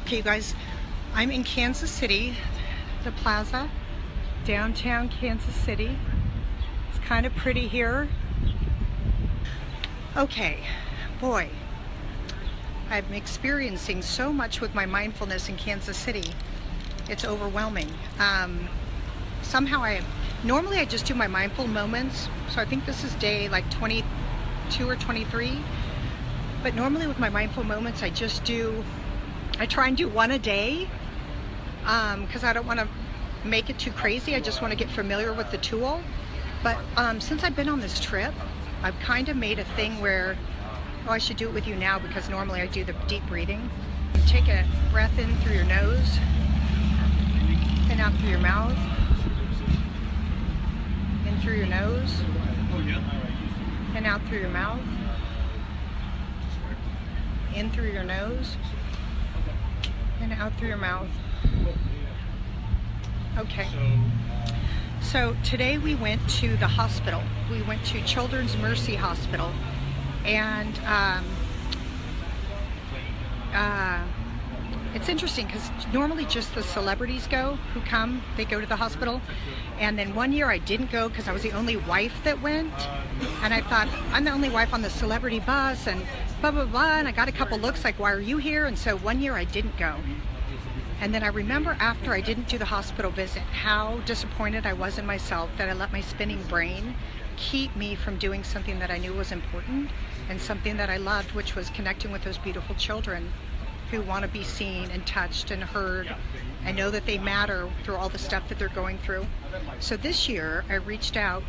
Okay, you guys, I'm in Kansas City, the plaza, downtown Kansas City. It's kind of pretty here. Okay, boy, I'm experiencing so much with my mindfulness in Kansas City. It's overwhelming. Normally I just do my mindful moments, so I think this is day like 22 or 23. But normally with my mindful moments, I try and do one a day, because I don't want to make it too crazy. I just want to get familiar with the tool. But since I've been on this trip, I've kind of made a thing where, I should do it with you now, because normally I do the deep breathing. Take a breath in through your nose and out through your mouth. In through your nose and out through your mouth. In through your nose and out through your mouth. Okay. So today we went to the hospital. We went to Children's Mercy Hospital, and it's interesting because normally just the celebrities who come, they go to the hospital. And then one year I didn't go because I was the only wife that went. And I thought, I'm the only wife on the celebrity bus and blah, blah, blah. And I got a couple looks like, why are you here? And so one year I didn't go. And then I remember after I didn't do the hospital visit, how disappointed I was in myself that I let my spinning brain keep me from doing something that I knew was important and something that I loved, which was connecting with those beautiful children who want to be seen and touched and heard and know that they matter through all the stuff that they're going through. So this year I reached out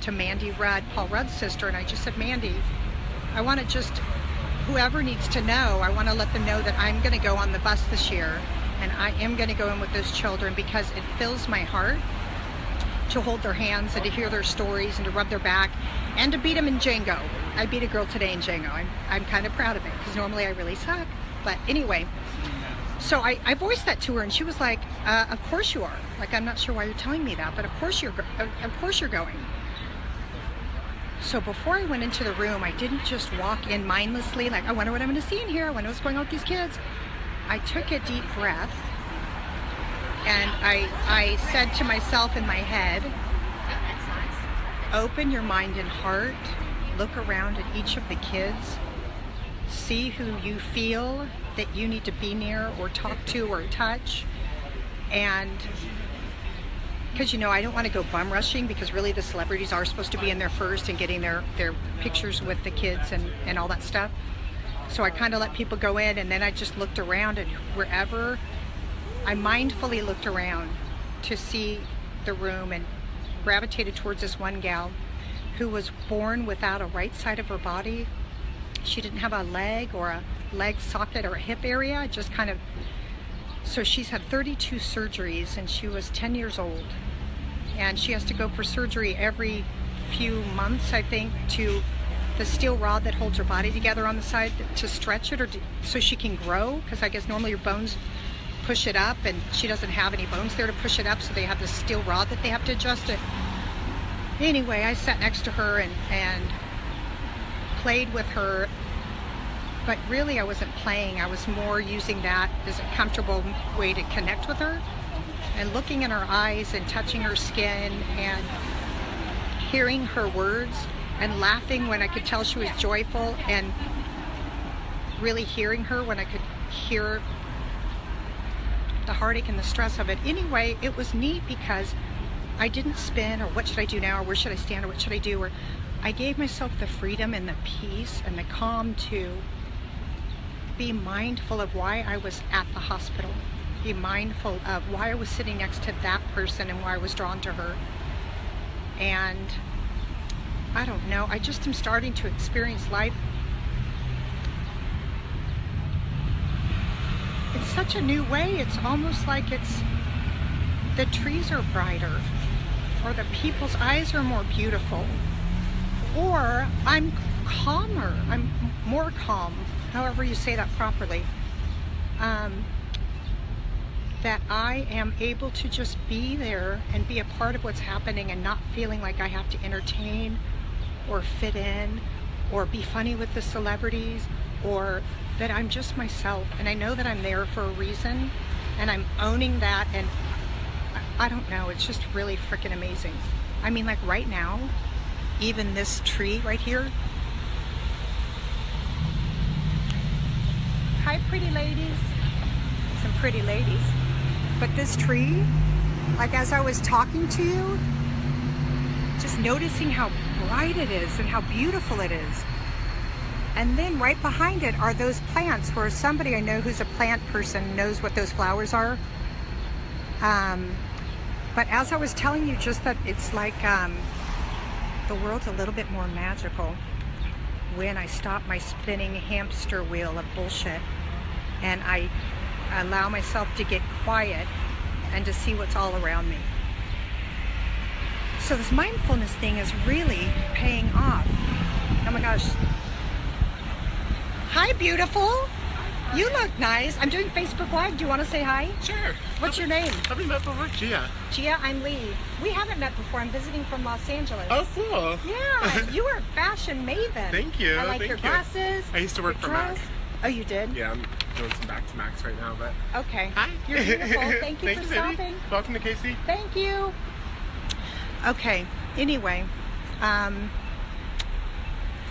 to Mandy Rudd, Paul Rudd's sister, and I just said, Mandy, I want to whoever needs to know, I want to let them know that I'm going to go on the bus this year, and I am going to go in with those children because it fills my heart to hold their hands and to hear their stories and to rub their back and to beat them in Django. I beat a girl today in Django. I'm kind of proud of it because normally I really suck. But anyway, so I voiced that to her, and she was like, of course you are. Like, I'm not sure why you're telling me that, but of course you're going. So before I went into the room, I didn't just walk in mindlessly, like, I wonder what I'm going to see in here. I wonder what's going on with these kids. I took a deep breath, and I said to myself in my head, open your mind and heart, look around at each of the kids, see who you feel that you need to be near or talk to or touch. And because I don't want to go bum rushing, because really the celebrities are supposed to be in there first and getting their pictures with the kids and all that stuff. So I kind of let people go in, and then I just looked around, and wherever I mindfully looked around to see the room, and gravitated towards this one gal who was born without a right side of her body. She didn't have a leg or a leg socket or a hip area, so she's had 32 surgeries, and she was 10 years old. And she has to go for surgery every few months, I think, to the steel rod that holds her body together on the side to stretch it so she can grow, because I guess normally your bones push it up, and she doesn't have any bones there to push it up, so they have this steel rod that they have to adjust it. Anyway, I sat next to her and played with her, but really I wasn't playing. I was more using that as a comfortable way to connect with her, and looking in her eyes and touching her skin and hearing her words and laughing when I could tell she was joyful, and really hearing her when I could hear the heartache and the stress of it. Anyway, it was neat because I didn't spin or what should I do now or where should I stand or what should I do, or I gave myself the freedom and the peace and the calm to be mindful of why I was at the hospital, be mindful of why I was sitting next to that person and why I was drawn to her. And I don't know, I just am starting to experience life in such a new way. It's almost like the trees are brighter, or the people's eyes are more beautiful, or I'm calmer, I'm more calm, however you say that properly, that I am able to just be there and be a part of what's happening, and not feeling like I have to entertain or fit in or be funny with the celebrities or that I'm just myself, and I know that I'm there for a reason, and I'm owning that, and I don't know, it's just really freaking amazing. I mean, like right now, even this tree right here. Hi, pretty ladies. Some pretty ladies. But this tree, like as I was talking to you, just noticing how bright it is and how beautiful it is. And then right behind it are those plants where somebody I know who's a plant person knows what those flowers are. But as I was telling you, just that it's like the world's a little bit more magical when I stop my spinning hamster wheel of bullshit and I allow myself to get quiet and to see what's all around me. So this mindfulness thing is really paying off. Oh my gosh. Hi, beautiful. You look nice. I'm doing Facebook Live. Do you want to say hi? Sure. What's your name? Have we met before? Gia. Gia, I'm Leigh. We haven't met before. I'm visiting from Los Angeles. Oh, cool. Yeah, you are a fashion maven. Thank you. I like Thank your you. glasses. I used to work for Mac. Oh, you did? Yeah, I'm doing some back-to-Macs right now, but... Okay. Hi. You're beautiful. Thank you for stopping. Baby. Welcome to KC. Thank you. Okay, anyway,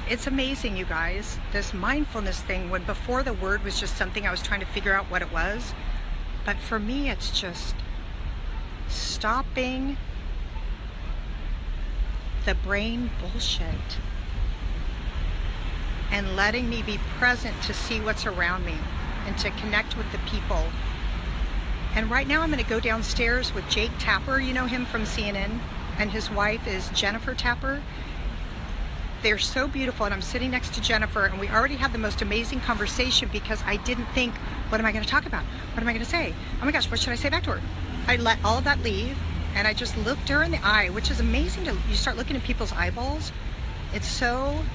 it's amazing, you guys, this mindfulness thing, when before the word was just something I was trying to figure out what it was, but for me it's just stopping the brain bullshit and letting me be present to see what's around me and to connect with the people. And right now I'm going to go downstairs with Jake Tapper, you know him from CNN, and his wife is Jennifer Tapper. They're so beautiful, and I'm sitting next to Jennifer, and we already had the most amazing conversation because I didn't think, what am I going to talk about? What am I going to say? Oh my gosh, what should I say back to her? I let all of that leave, and I just looked her in the eye, which is amazing. You start looking at people's eyeballs. It's so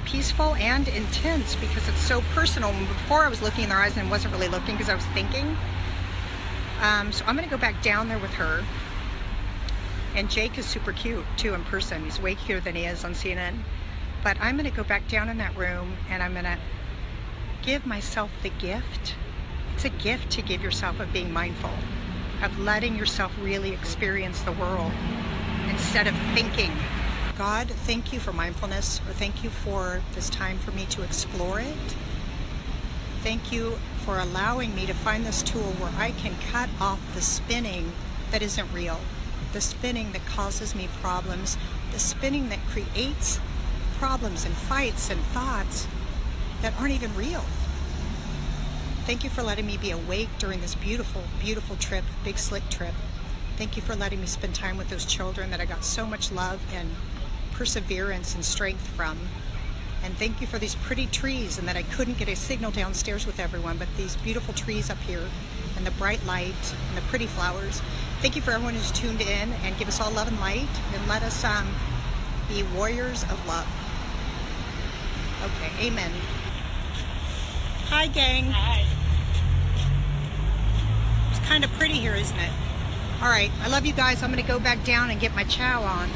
peaceful and intense because it's so personal. Before I was looking in their eyes and wasn't really looking because I was thinking. So I'm going to go back down there with her. And Jake is super cute too in person. He's way cuter than he is on CNN. But I'm going to go back down in that room and I'm going to give myself the gift. It's a gift to give yourself of being mindful, of letting yourself really experience the world instead of thinking. God, thank you for mindfulness, or thank you for this time for me to explore it. Thank you for allowing me to find this tool where I can cut off the spinning that isn't real, the spinning that causes me problems, the spinning that creates problems and fights and thoughts that aren't even real. Thank you for letting me be awake during this beautiful, beautiful trip, big slick trip. Thank you for letting me spend time with those children that I got so much love and perseverance and strength from. And thank you for these pretty trees, and that I couldn't get a signal downstairs with everyone, but these beautiful trees up here and the bright light and the pretty flowers. Thank you for everyone who's tuned in, and give us all love and light, and let us be warriors of love. Okay, amen. Hi, gang. Hi. It's kind of pretty here, isn't it? All right, I love you guys. I'm going to go back down and get my chow on.